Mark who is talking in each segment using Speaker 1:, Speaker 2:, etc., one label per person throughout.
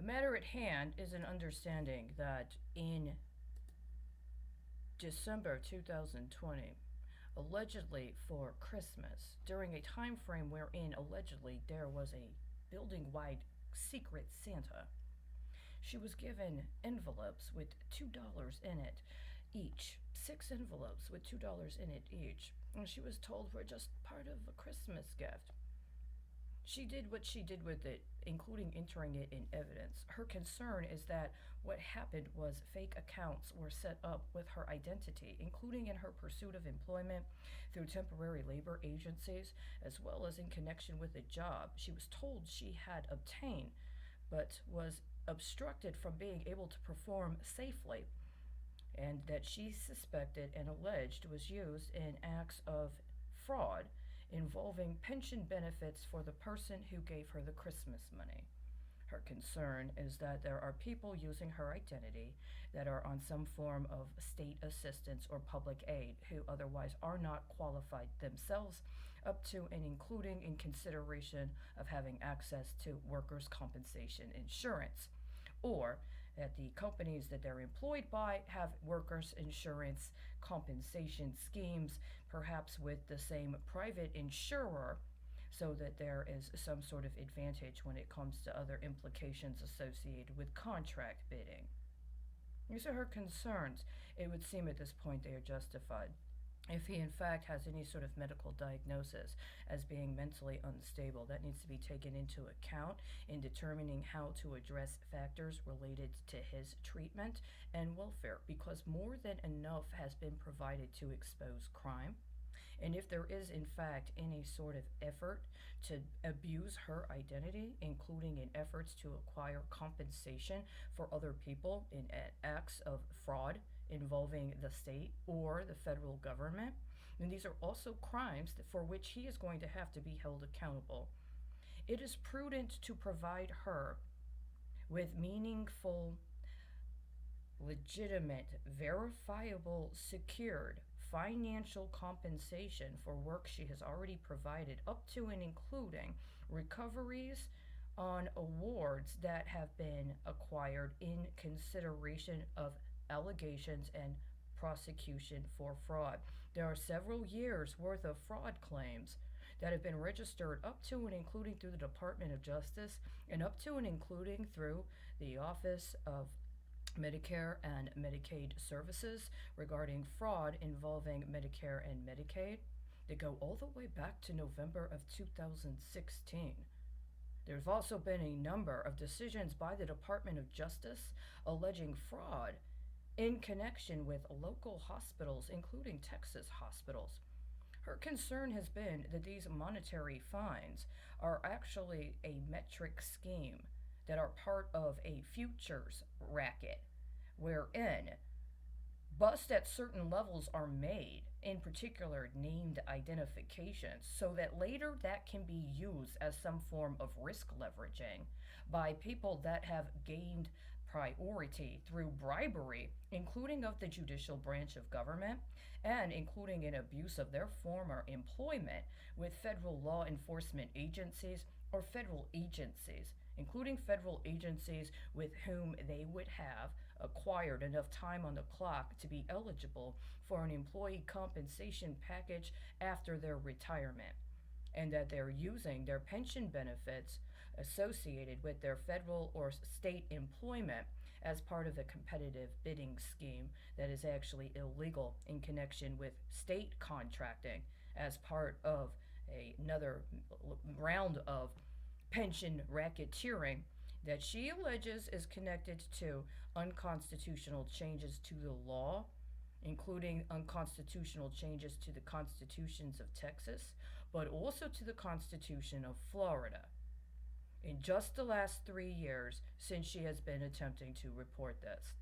Speaker 1: The matter at hand is an understanding that in December 2020, allegedly for Christmas, during a time frame wherein allegedly there was a building-wide secret Santa, she was given envelopes with $2 in it each. 6 envelopes with $2 in it each. And she was told were just part of a Christmas gift. She did what she did with it, including entering it in evidence. Her concern is that what happened was fake accounts were set up with her identity, including in her pursuit of employment through temporary labor agencies, as well as in connection with a job she was told she had obtained, but was obstructed from being able to perform safely, and that she suspected and alleged was used in acts of fraud involving pension benefits for the person who gave her the Christmas money. Her concern is that there are people using her identity that are on some form of state assistance or public aid who otherwise are not qualified themselves, up to and including in consideration of having access to workers' compensation insurance, or that the companies that they're employed by have workers' insurance compensation schemes, perhaps with the same private insurer, so that there is some sort of advantage when it comes to other implications associated with contract bidding. These are her concerns. It would seem at this point they are justified. If he in fact has any sort of medical diagnosis as being mentally unstable, that needs to be taken into account in determining how to address factors related to his treatment and welfare, because more than enough has been provided to expose crime. And if there is, in fact, any sort of effort to abuse her identity, including in efforts to acquire compensation for other people in acts of fraud involving the state or the federal government, then these are also crimes for which he is going to have to be held accountable. It is prudent to provide her with meaningful, legitimate, verifiable, secured financial compensation for work she has already provided, up to and including recoveries on awards that have been acquired in consideration of allegations and prosecution for fraud. There are several years worth of fraud claims that have been registered, up to and including through the Department of Justice, and up to and including through the Office of MediCare and Medicaid services, regarding fraud involving Medicare and Medicaid. They go all the way back to November of 2016. There's also been a number of decisions by the Department of Justice alleging fraud in connection with local hospitals, including Texas hospitals. Her concern has been that these monetary fines are actually a metric scheme that are part of a futures racket, wherein busts at certain levels are made, in particular named identifications, so that later that can be used as some form of risk leveraging by people that have gained priority through bribery, including of the judicial branch of government, and including in abuse of their former employment with federal law enforcement agencies or federal agencies, including federal agencies with whom they would have acquired enough time on the clock to be eligible for an employee compensation package after their retirement, and that they're using their pension benefits associated with their federal or state employment as part of a competitive bidding scheme that is actually illegal in connection with state contracting as part of another round of pension racketeering that she alleges is connected to unconstitutional changes to the law, including unconstitutional changes to the constitutions of Texas, but also to the Constitution of Florida, in just the last 3 years since she has been attempting to report this.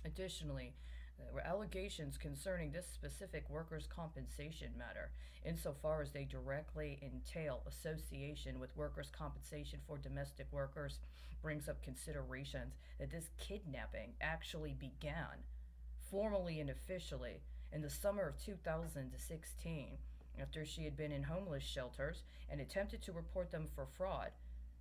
Speaker 1: Additionally, there were allegations concerning this specific workers' compensation matter, insofar as they directly entail association with workers' compensation for domestic workers, brings up considerations that this kidnapping actually began formally and officially in the summer of 2016, after she had been in homeless shelters and attempted to report them for fraud,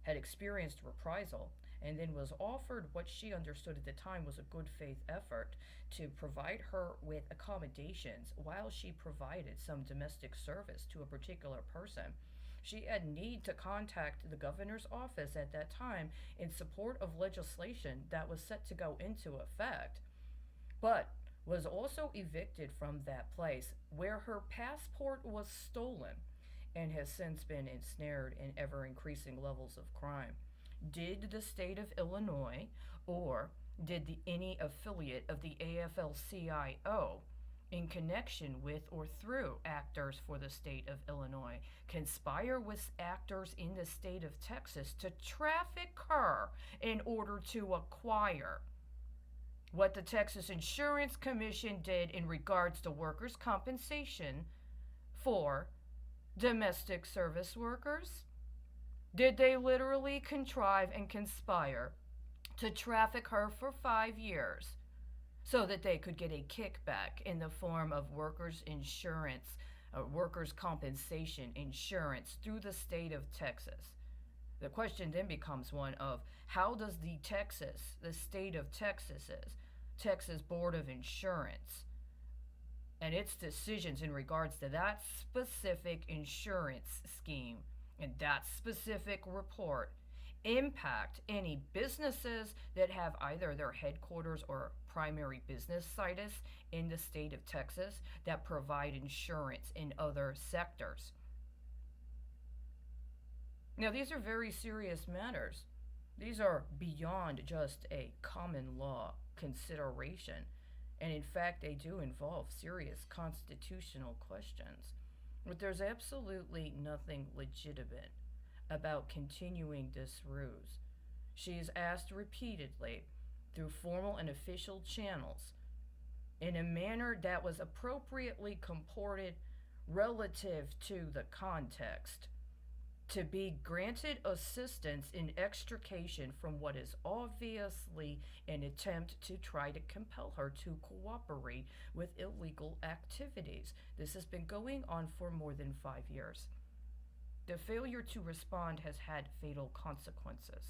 Speaker 1: had experienced reprisal, and then was offered what she understood at the time was a good faith effort to provide her with accommodations while she provided some domestic service to a particular person. She had need to contact the governor's office at that time in support of legislation that was set to go into effect, but was also evicted from that place where her passport was stolen and has since been ensnared in ever increasing levels of crime. Did the state of Illinois or did any affiliate of the AFL CIO, in connection with or through actors for the state of Illinois, conspire with actors in the state of Texas to traffic her in order to acquire what the Texas Insurance Commission did in regards to workers' compensation for domestic service workers? Did they literally contrive and conspire to traffic her for 5 years so that they could get a kickback in the form of workers' insurance, workers' compensation insurance through the state of Texas? The question then becomes one of how does the state of Texas Board of Insurance, and its decisions in regards to that specific insurance scheme and that specific report impact any businesses that have either their headquarters or primary business situs in the state of Texas that provide insurance in other sectors? Now, these are very serious matters. These are beyond just a common law consideration. And in fact, they do involve serious constitutional questions. But there's absolutely nothing legitimate about continuing this ruse. She is asked repeatedly through formal and official channels in a manner that was appropriately comported relative to the context to be granted assistance in extrication from what is obviously an attempt to try to compel her to cooperate with illegal activities. This has been going on for more than 5 years. The failure to respond has had fatal consequences.